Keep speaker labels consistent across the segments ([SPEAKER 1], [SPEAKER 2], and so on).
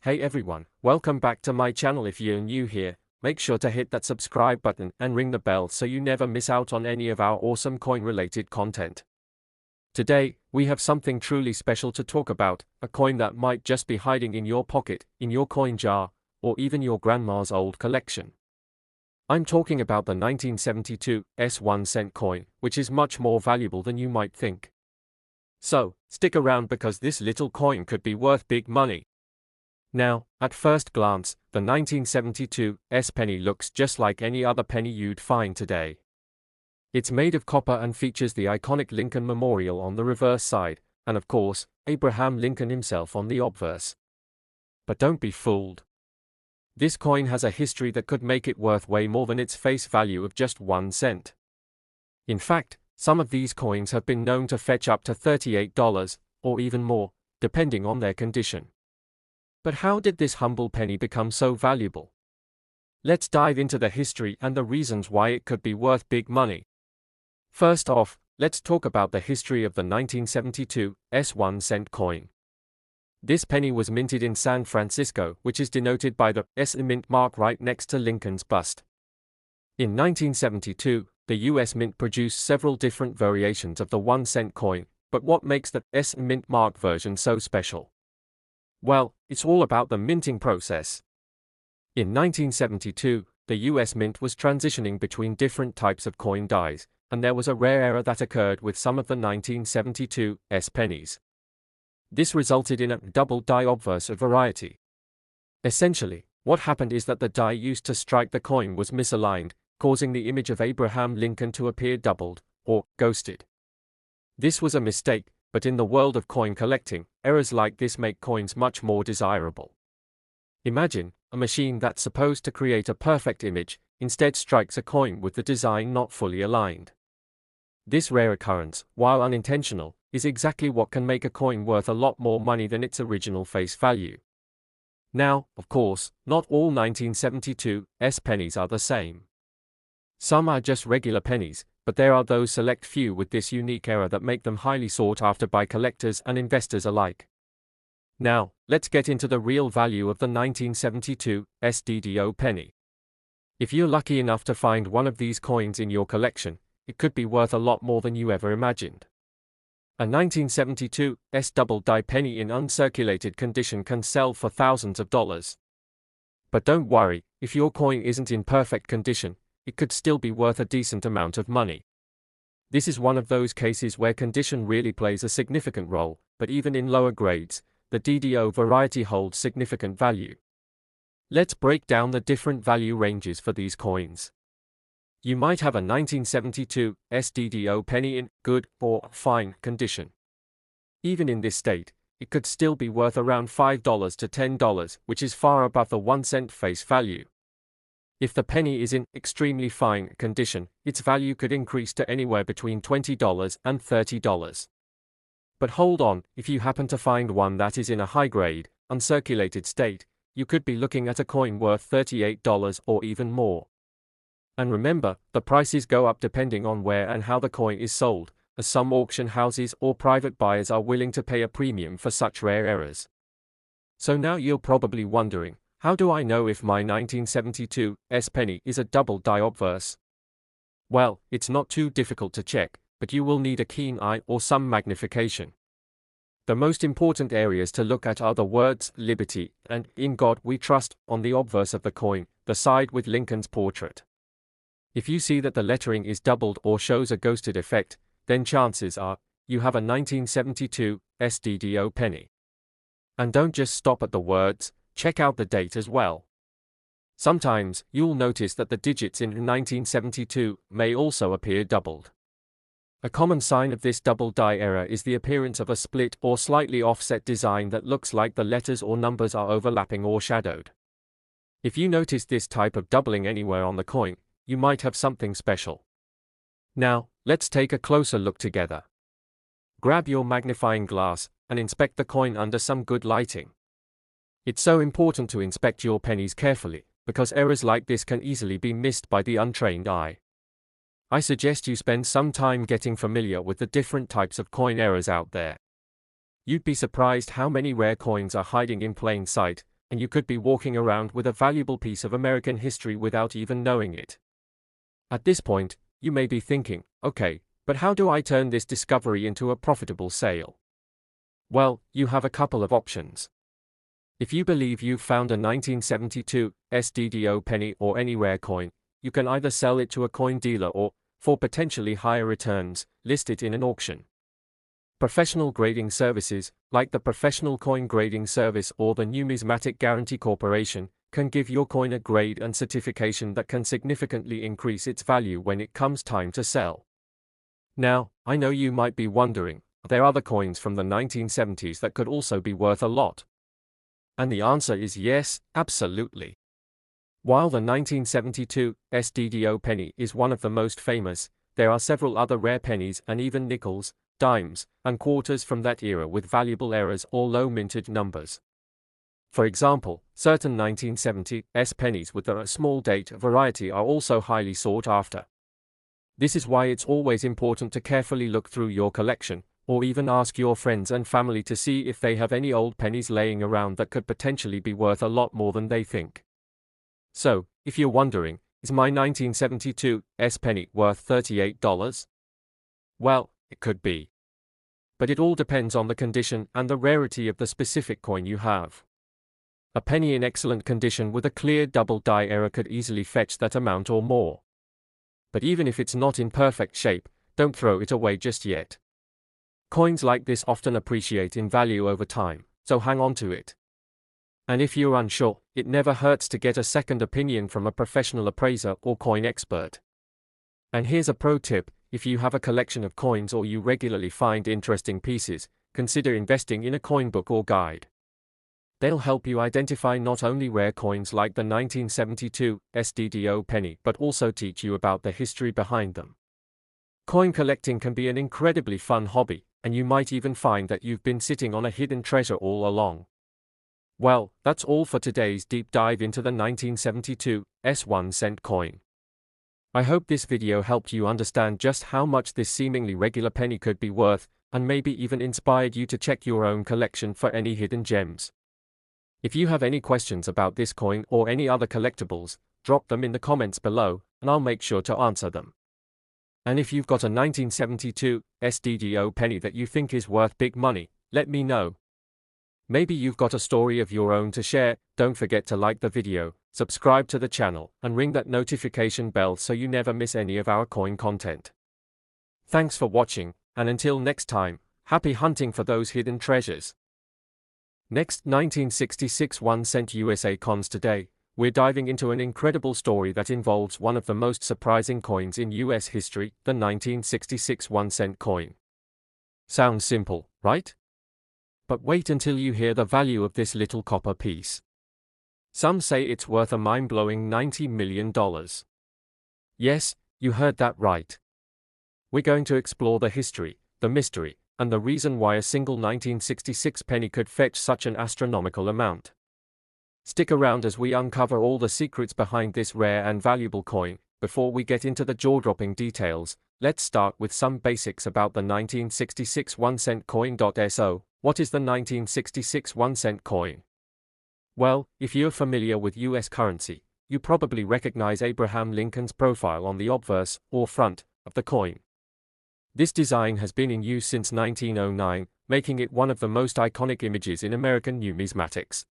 [SPEAKER 1] Hey everyone, welcome back to my channel. If you're new here, make sure to hit that subscribe button and ring the bell so you never miss out on any of our awesome coin-related content. Today, we have something truly special to talk about, a coin that might just be hiding in your pocket, in your coin jar, or even your grandma's old collection. I'm talking about the 1972 1 cent coin, which is much more valuable than you might think. So, stick around because this little coin could be worth big money. Now, at first glance, the 1972 penny looks just like any other penny you'd find today. It's made of copper and features the iconic Lincoln Memorial on the reverse side, and of course, Abraham Lincoln himself on the obverse. But don't be fooled. This coin has a history that could make it worth way more than its face value of just 1 cent. In fact, some of these coins have been known to fetch up to $38, or even more, depending on their condition. But how did this humble penny become so valuable? Let's dive into the history and the reasons why it could be worth big money. First off, let's talk about the history of the 1972 1 cent coin. This penny was minted in San Francisco, which is denoted by the S mint mark right next to Lincoln's bust. In 1972, the US Mint produced several different variations of the 1 cent coin, but what makes the S mint mark version so special? Well, it's all about the minting process. In 1972, the US Mint was transitioning between different types of coin dies, and there was a rare error that occurred with some of the 1972 pennies. This resulted in a double die obverse variety. Essentially, what happened is that the die used to strike the coin was misaligned, causing the image of Abraham Lincoln to appear doubled, or ghosted. This was a mistake, but in the world of coin collecting, errors like this make coins much more desirable. Imagine a machine that's supposed to create a perfect image, instead strikes a coin with the design not fully aligned. This rare occurrence, while unintentional, is exactly what can make a coin worth a lot more money than its original face value. Now, of course, not all 1972 pennies are the same. Some are just regular pennies, but there are those select few with this unique error that make them highly sought after by collectors and investors alike. Now, let's get into the real value of the 1972 DDO penny. If you're lucky enough to find one of these coins in your collection, it could be worth a lot more than you ever imagined. A 1972 double die penny in uncirculated condition can sell for thousands of dollars. But don't worry, if your coin isn't in perfect condition, it could still be worth a decent amount of money. This is one of those cases where condition really plays a significant role, but even in lower grades, the DDO variety holds significant value. Let's break down the different value ranges for these coins. You might have a 1972 DDO penny in good or fine condition. Even in this state, it could still be worth around $5 to $10, which is far above the 1 cent face value. If the penny is in extremely fine condition, its value could increase to anywhere between $20 and $30. But hold on, if you happen to find one that is in a high-grade, uncirculated state, you could be looking at a coin worth $38 or even more. And remember, the prices go up depending on where and how the coin is sold, as some auction houses or private buyers are willing to pay a premium for such rare errors. So now you're probably wondering, how do I know if my 1972 penny is a double die obverse? Well, it's not too difficult to check, but you will need a keen eye or some magnification. The most important areas to look at are the words "Liberty" and "In God We Trust" on the obverse of the coin, the side with Lincoln's portrait. If you see that the lettering is doubled or shows a ghosted effect, then chances are you have a 1972 DDO penny. And don't just stop at the words, check out the date as well. Sometimes, you'll notice that the digits in 1972 may also appear doubled. A common sign of this double die error is the appearance of a split or slightly offset design that looks like the letters or numbers are overlapping or shadowed. If you notice this type of doubling anywhere on the coin, you might have something special. Now, let's take a closer look together. Grab your magnifying glass and inspect the coin under some good lighting. It's so important to inspect your pennies carefully, because errors like this can easily be missed by the untrained eye. I suggest you spend some time getting familiar with the different types of coin errors out there. You'd be surprised how many rare coins are hiding in plain sight, and you could be walking around with a valuable piece of American history without even knowing it. At this point, you may be thinking, okay, but how do I turn this discovery into a profitable sale? Well, you have a couple of options. If you believe you've found a 1972 SDDO penny or any rare coin, you can either sell it to a coin dealer or, for potentially higher returns, list it in an auction. Professional grading services, like the Professional Coin Grading Service or the Numismatic Guarantee Corporation, can give your coin a grade and certification that can significantly increase its value when it comes time to sell. Now, I know you might be wondering, are there other coins from the 1970s that could also be worth a lot? And the answer is yes, absolutely. While the 1972 SDDO penny is one of the most famous, there are several other rare pennies and even nickels, dimes, and quarters from that era with valuable errors or low minted numbers. For example, certain 1970s pennies with a small date variety are also highly sought after. This is why it's always important to carefully look through your collection, or even ask your friends and family to see if they have any old pennies laying around that could potentially be worth a lot more than they think. So, if you're wondering, is my 1972 penny worth $38? Well, it could be. But it all depends on the condition and the rarity of the specific coin you have. A penny in excellent condition with a clear double die error could easily fetch that amount or more. But even if it's not in perfect shape, don't throw it away just yet. Coins like this often appreciate in value over time, so hang on to it. And if you're unsure, it never hurts to get a second opinion from a professional appraiser or coin expert. And here's a pro tip: if you have a collection of coins or you regularly find interesting pieces, consider investing in a coin book or guide. They'll help you identify not only rare coins like the 1972 SDDO penny but also teach you about the history behind them. Coin collecting can be an incredibly fun hobby, and you might even find that you've been sitting on a hidden treasure all along. Well, that's all for today's deep dive into the 1972 1-cent coin. I hope this video helped you understand just how much this seemingly regular penny could be worth, and maybe even inspired you to check your own collection for any hidden gems. If you have any questions about this coin or any other collectibles, drop them in the comments below, and I'll make sure to answer them. And if you've got a 1972 SDDO penny that you think is worth big money, let me know. Maybe you've got a story of your own to share. Don't forget to like the video, subscribe to the channel, and ring that notification bell so you never miss any of our coin content. Thanks for watching, and until next time, happy hunting for those hidden treasures. Next, 1966 1-cent USA coins. Today, we're diving into an incredible story that involves one of the most surprising coins in US history, the 1966 1-cent coin. Sounds simple, right? But wait until you hear the value of this little copper piece. Some say it's worth a mind-blowing $90 million. Yes, you heard that right. We're going to explore the history, the mystery, and the reason why a single 1966 penny could fetch such an astronomical amount. Stick around as we uncover all the secrets behind this rare and valuable coin. Before we get into the jaw-dropping details, let's start with some basics about the 1966 1-cent coin. So, what is the 1966 1-cent coin? Well, if you're familiar with US currency, you probably recognize Abraham Lincoln's profile on the obverse, or front, of the coin. This design has been in use since 1909, making it one of the most iconic images in American numismatics.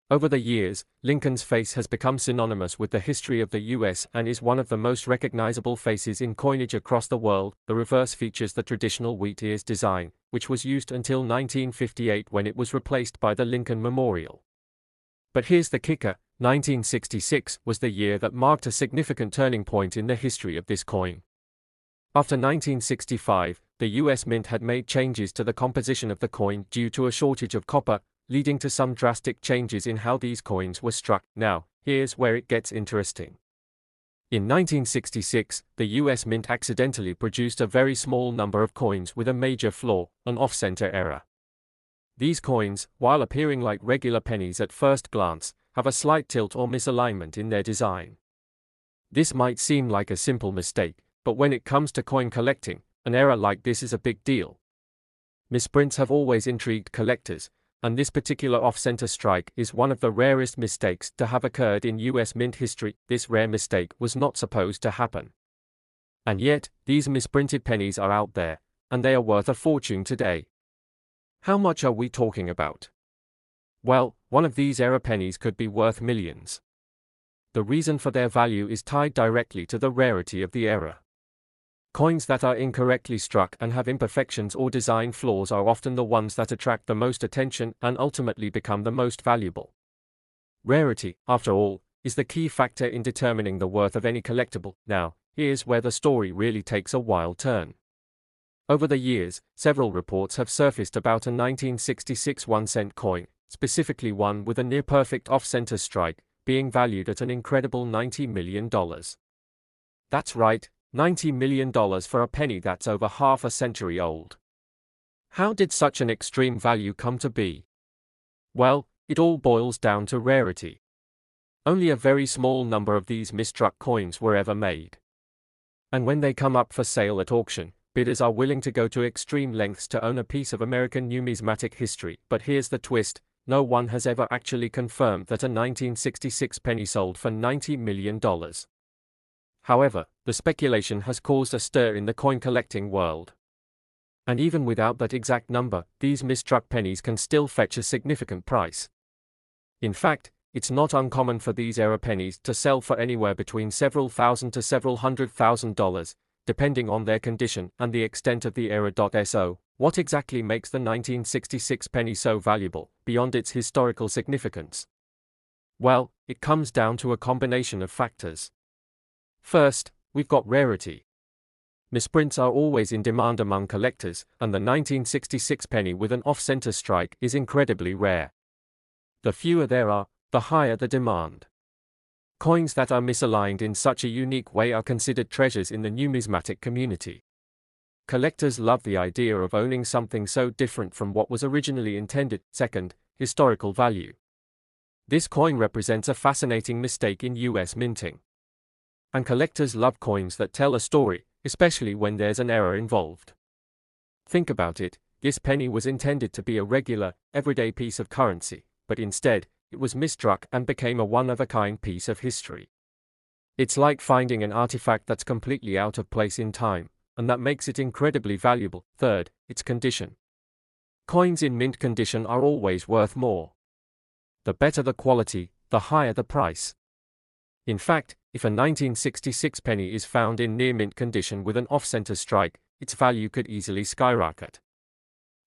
[SPEAKER 1] Over the years, Lincoln's face has become synonymous with the history of the US and is one of the most recognizable faces in coinage across the world. The reverse features the traditional wheat ears design, which was used until 1958 when it was replaced by the Lincoln Memorial. But here's the kicker: 1966 was the year that marked a significant turning point in the history of this coin. After 1965, the US Mint had made changes to the composition of the coin due to a shortage of copper, leading to some drastic changes in how these coins were struck. Now, here's where it gets interesting. In 1966, the US Mint accidentally produced a very small number of coins with a major flaw, an off-center error. These coins, while appearing like regular pennies at first glance, have a slight tilt or misalignment in their design. This might seem like a simple mistake, but when it comes to coin collecting, an error like this is a big deal. Misprints have always intrigued collectors, and this particular off-center strike is one of the rarest mistakes to have occurred in US mint history. This rare mistake was not supposed to happen. And yet, these misprinted pennies are out there, and they are worth a fortune today. How much are we talking about? Well, one of these error pennies could be worth millions. The reason for their value is tied directly to the rarity of the error. Coins that are incorrectly struck and have imperfections or design flaws are often the ones that attract the most attention and ultimately become the most valuable. Rarity, after all, is the key factor in determining the worth of any collectible. Now, here's where the story really takes a wild turn. Over the years, several reports have surfaced about a 1966 1-cent coin, specifically one with a near-perfect off-center strike, being valued at an incredible $90 million. That's right, $90 million for a penny that's over half a century old. How did such an extreme value come to be? Well, it all boils down to rarity. Only a very small number of these misstruck coins were ever made. And when they come up for sale at auction, bidders are willing to go to extreme lengths to own a piece of American numismatic history. But here's the twist, no one has ever actually confirmed that a 1966 penny sold for $90 million. However, the speculation has caused a stir in the coin collecting world. And even without that exact number, these misstruck pennies can still fetch a significant price. In fact, it's not uncommon for these error pennies to sell for anywhere between several thousand to several $100,000, depending on their condition and the extent of the error. So, what exactly makes the 1966 penny so valuable, beyond its historical significance? Well, it comes down to a combination of factors. First, we've got rarity. Misprints are always in demand among collectors, and the 1966 penny with an off-center strike is incredibly rare. The fewer there are, the higher the demand. Coins that are misaligned in such a unique way are considered treasures in the numismatic community. Collectors love the idea of owning something so different from what was originally intended. Second, historical value. This coin represents a fascinating mistake in US minting. And collectors love coins that tell a story, especially when there's an error involved. Think about it, this penny was intended to be a regular, everyday piece of currency, but instead, it was misstruck and became a one-of-a-kind piece of history. It's like finding an artifact that's completely out of place in time, and that makes it incredibly valuable. Third, its condition. Coins in mint condition are always worth more. The better the quality, the higher the price. In fact, if a 1966 penny is found in near-mint condition with an off-center strike, its value could easily skyrocket.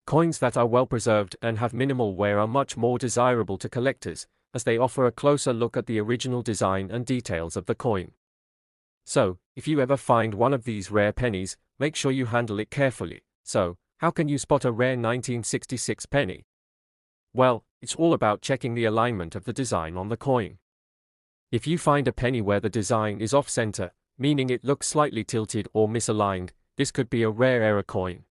[SPEAKER 1] Coins that are well preserved and have minimal wear are much more desirable to collectors, as they offer a closer look at the original design and details of the coin. So, if you ever find one of these rare pennies, make sure you handle it carefully. So, how can you spot a rare 1966 penny? Well, it's all about checking the alignment of the design on the coin. If you find a penny where the design is off-center, meaning it looks slightly tilted or misaligned, this could be a rare error coin.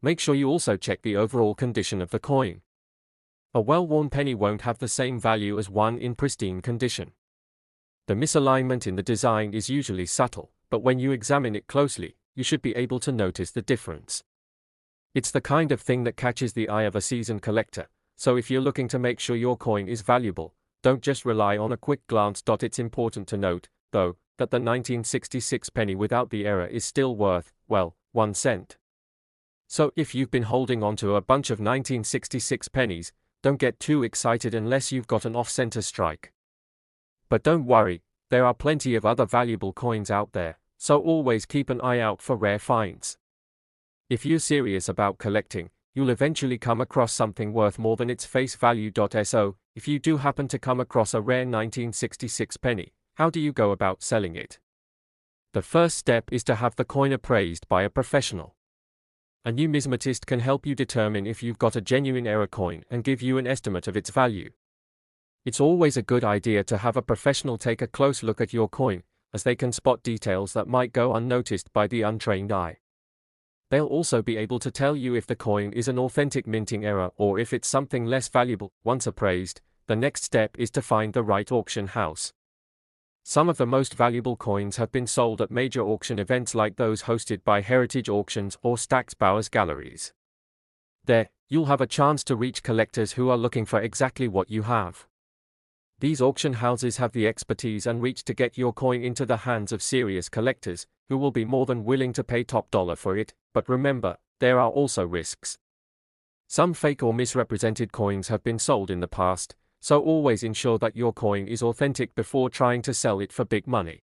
[SPEAKER 1] Make sure you also check the overall condition of the coin. A well-worn penny won't have the same value as one in pristine condition. The misalignment in the design is usually subtle, but when you examine it closely, you should be able to notice the difference. It's the kind of thing that catches the eye of a seasoned collector, so if you're looking to make sure your coin is valuable, don't just rely on a quick glance. It's important to note, though, that the 1966 penny without the error is still worth, well, 1 cent. So if you've been holding onto a bunch of 1966 pennies, don't get too excited unless you've got an off-center strike. But don't worry, there are plenty of other valuable coins out there, so always keep an eye out for rare finds. If you're serious about collecting, you'll eventually come across something worth more than its face value. So, if you do happen to come across a rare 1966 penny, how do you go about selling it? The first step is to have the coin appraised by a professional. A numismatist can help you determine if you've got a genuine error coin and give you an estimate of its value. It's always a good idea to have a professional take a close look at your coin, as they can spot details that might go unnoticed by the untrained eye. They'll also be able to tell you if the coin is an authentic minting error or if it's something less valuable. Once appraised, the next step is to find the right auction house. Some of the most valuable coins have been sold at major auction events like those hosted by Heritage Auctions or Stack's Bowers Galleries. There, you'll have a chance to reach collectors who are looking for exactly what you have. These auction houses have the expertise and reach to get your coin into the hands of serious collectors, who will be more than willing to pay top dollar for it, but remember, there are also risks. Some fake or misrepresented coins have been sold in the past, so always ensure that your coin is authentic before trying to sell it for big money.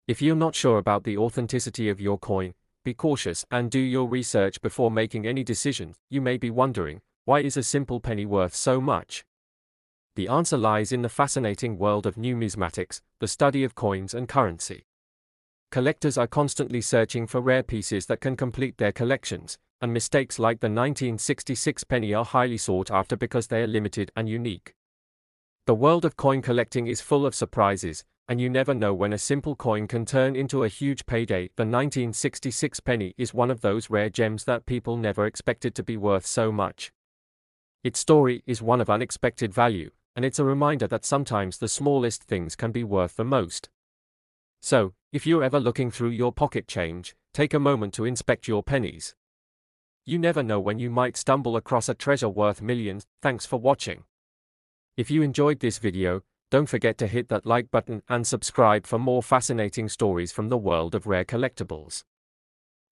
[SPEAKER 1] If you're not sure about the authenticity of your coin, be cautious and do your research before making any decisions. You may be wondering, why is a simple penny worth so much? The answer lies in the fascinating world of numismatics, the study of coins and currency. Collectors are constantly searching for rare pieces that can complete their collections, and mistakes like the 1966 penny are highly sought after because they are limited and unique. The world of coin collecting is full of surprises, and you never know when a simple coin can turn into a huge payday. The 1966 penny is one of those rare gems that people never expected to be worth so much. Its story is one of unexpected value, and it's a reminder that sometimes the smallest things can be worth the most. So, if you're ever looking through your pocket change, take a moment to inspect your pennies. You never know when you might stumble across a treasure worth millions. Thanks for watching. If you enjoyed this video, don't forget to hit that like button and subscribe for more fascinating stories from the world of rare collectibles.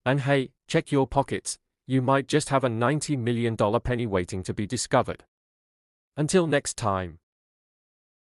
[SPEAKER 1] And hey, check your pockets, you might just have a $90 million penny waiting to be discovered. Until next time.